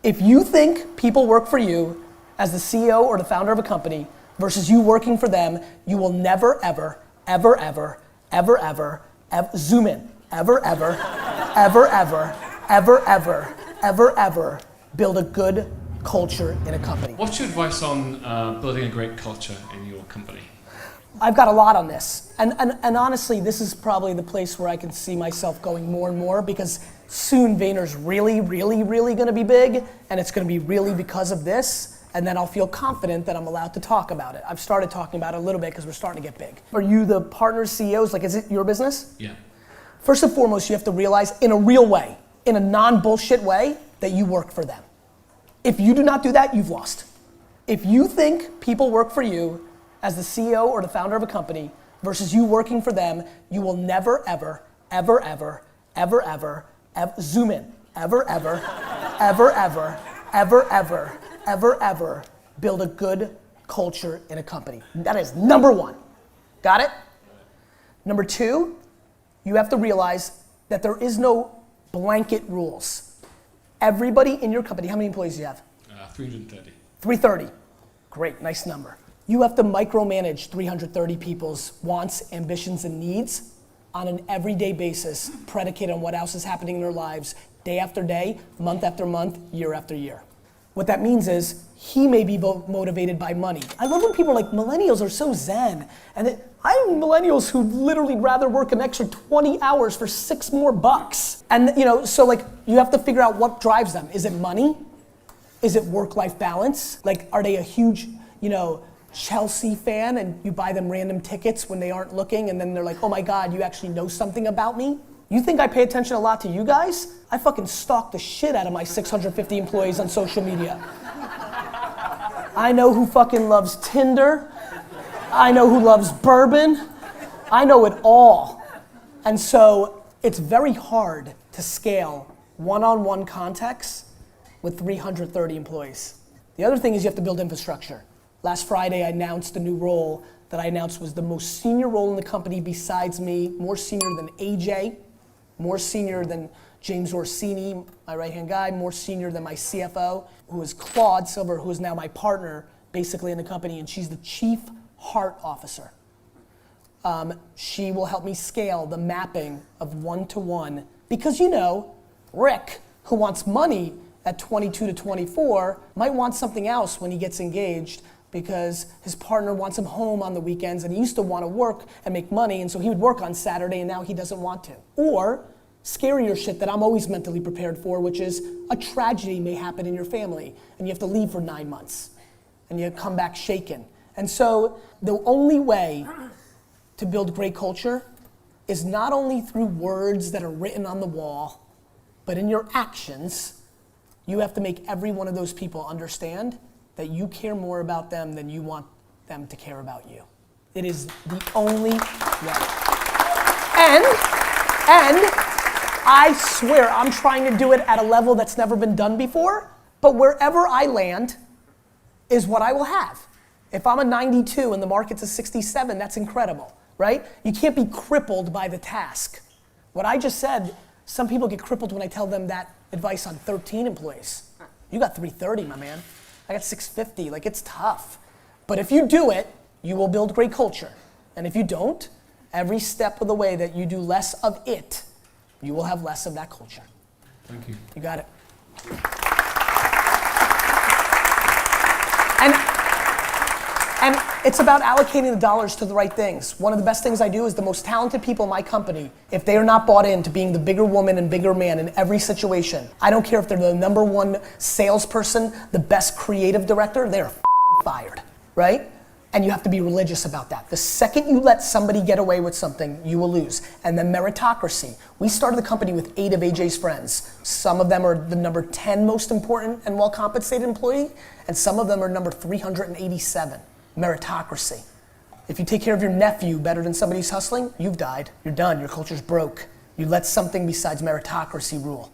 If you think people work for you as the CEO or the founder of a company versus you working for them, you will never, ever, ever, ever, ever, ever, zoom in, ever, ever, ever, ever, ever, ever, ever, ever build a good culture in a company. What's your advice on building a great culture in your company? I've got a lot on this. And honestly, this is probably the place where I can see myself going more and more, because soon Vayner's really, really, really gonna be big, and it's gonna be really because of this, and then I'll feel confident that I'm allowed to talk about it. I've started talking about it a little bit because we're starting to get big. Are you the partners, CEOs, like is it your business? Yeah. First and foremost, you have to realize in a real way, in a non-bullshit way, that you work for them. If you do not do that, you've lost. If you think people work for you as the CEO or the founder of a company versus you working for them, you will never, ever, ever, ever, ever, ever, zoom in, ever, ever, ever, ever, ever, ever, ever, ever build a good culture in a company. That is number one. Got it? Number two, you have to realize that there is no blanket rules. Everybody in your company, how many employees do you have? 330. 330. Great, nice number. You have to micromanage 330 people's wants, ambitions, and needs on an everyday basis, predicated on what else is happening in their lives, day after day, month after month, year after year. What that means is, he may be motivated by money. I love when people are like, millennials are so zen. And I have millennials who literally rather work an extra 20 hours for $6 more. And so like, you have to figure out what drives them. Is it money? Is it work-life balance? Like, are they a huge, Chelsea fan and you buy them random tickets when they aren't looking and then they're like, oh my God, you actually know something about me? You think I pay attention a lot to you guys? I fucking stalk the shit out of my 650 employees on social media. I know who fucking loves Tinder. I know who loves bourbon. I know it all. And so it's very hard to scale one-on-one contacts with 330 employees. The other thing is you have to build infrastructure. Last Friday I announced a new role that I announced was the most senior role in the company besides me, more senior than AJ, more senior than James Orsini, my right-hand guy, more senior than my CFO, who is Claude Silver, who is now my partner basically in the company, and she's the Chief Heart Officer. She will help me scale the mapping of one-to-one, because Rick, who wants money at 22 to 24, might want something else when he gets engaged, because his partner wants him home on the weekends and he used to want to work and make money, and so he would work on Saturday and now he doesn't want to. Or scarier shit that I'm always mentally prepared for, which is a tragedy may happen in your family and you have to leave for 9 months and you come back shaken. And so the only way to build great culture is not only through words that are written on the wall, but in your actions. You have to make every one of those people understand that you care more about them than you want them to care about you. It is the only way. And I swear I'm trying to do it at a level that's never been done before, but wherever I land is what I will have. If I'm a 92 and the market's a 67, that's incredible, right? You can't be crippled by the task. What I just said, some people get crippled when I tell them that advice on 13 employees. You got 330, my man. I got 650, like it's tough. But if you do it, you will build great culture. And if you don't, every step of the way that you do less of it, you will have less of that culture. Thank you. You got it. And it's about allocating the dollars to the right things. One of the best things I do is the most talented people in my company, if they are not bought into being the bigger woman and bigger man in every situation, I don't care if they're the number one salesperson, the best creative director, they're fired, right? And you have to be religious about that. The second you let somebody get away with something, you will lose. And then meritocracy. We started the company with 8 of AJ's friends. Some of them are the number 10 most important and well-compensated employee, and some of them are number 387. Meritocracy. If you take care of your nephew better than somebody who's hustling, you've died. You're done. Your culture's broke. You let something besides meritocracy rule.